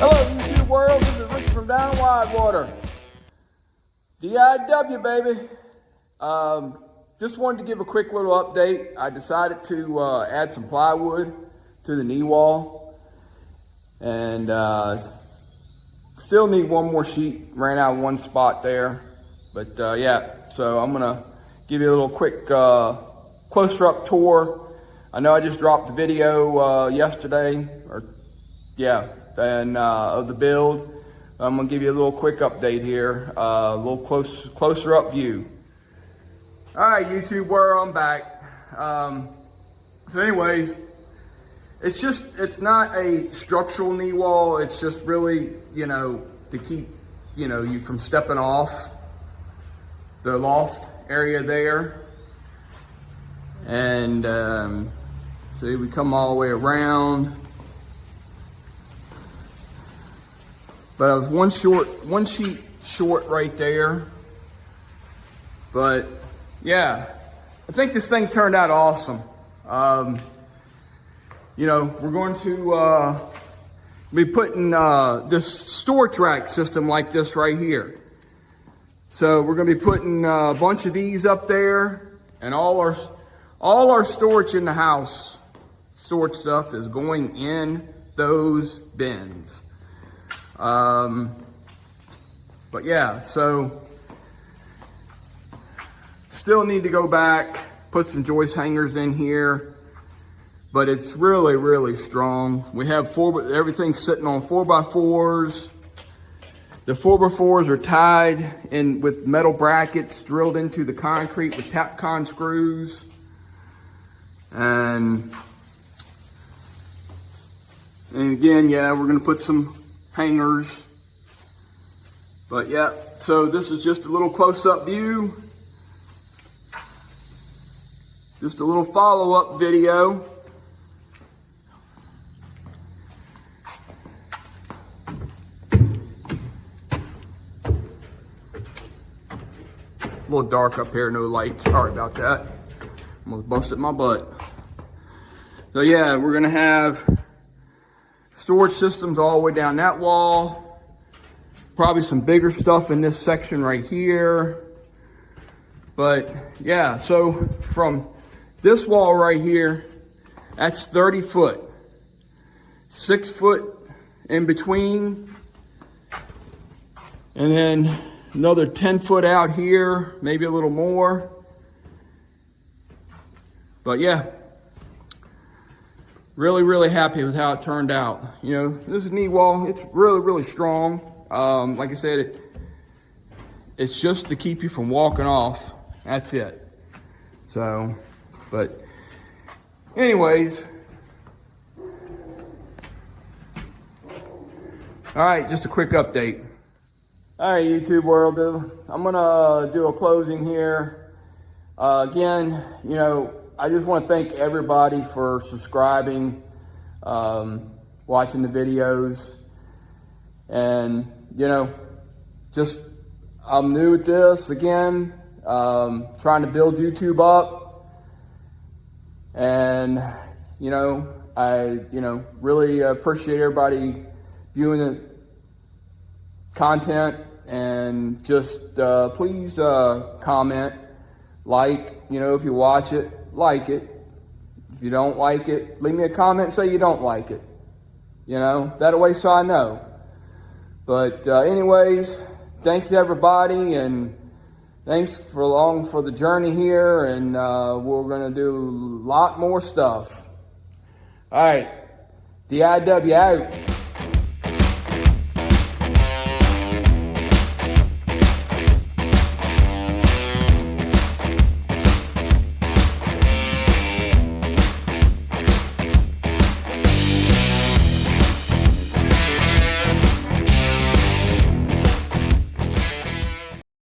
Hello, YouTube world. This is Ricky from down in Widewater. DIW, baby. Just wanted to give a quick little update. I decided to add some plywood to the knee wall, and still need one more sheet. Ran out of one spot there, but yeah. So I'm gonna give you a little quick closer up tour. I know I just dropped the video yesterday, of the build. I'm gonna give you a little quick update here, a little closer up view. All right, YouTube world, I'm back. So anyways, it's not a structural knee wall. It's just really, to keep, you from stepping off the loft area there. And see, we come all the way around. But I was one sheet short right there. But yeah, I think this thing turned out awesome. We're going to be putting this storage rack system like this right here. So we're going to be putting a bunch of these up there, and all our storage in the house, storage stuff, is going in those bins. But yeah, so still need to go back, put some joist hangers in here, but it's really, really strong. We have everything sitting on 4x4s. The 4x4s are tied in with metal brackets drilled into the concrete with Tapcon screws. And again, yeah, we're gonna put some hangers. But yeah, so this is just a little close-up view. Just a little follow-up video. A little dark up here, no light. Sorry about that. Almost busted my butt. So yeah, we're gonna have storage systems all the way down that wall. Probably some bigger stuff in this section right here. But yeah, so from this wall right here, that's 30 foot. 6 foot in between. And then another 10 foot out here, maybe a little more. But yeah, really, really happy with how it turned out. This knee wall, it's really, really strong. Like I said, it's just to keep you from walking off. That's it. So, but anyways. All right, just a quick update. All right, YouTube world, I'm gonna do a closing here. Again, I just want to thank everybody for subscribing, watching the videos, and I'm new at this again, trying to build YouTube up, and I really appreciate everybody viewing the content, and just please comment, like, if you watch it, like it. If you don't like it, leave me a comment and say you don't like it. That way so I know. But anyways, thank you everybody, and thanks for the journey here, and we're gonna do a lot more stuff. All right, DIW out.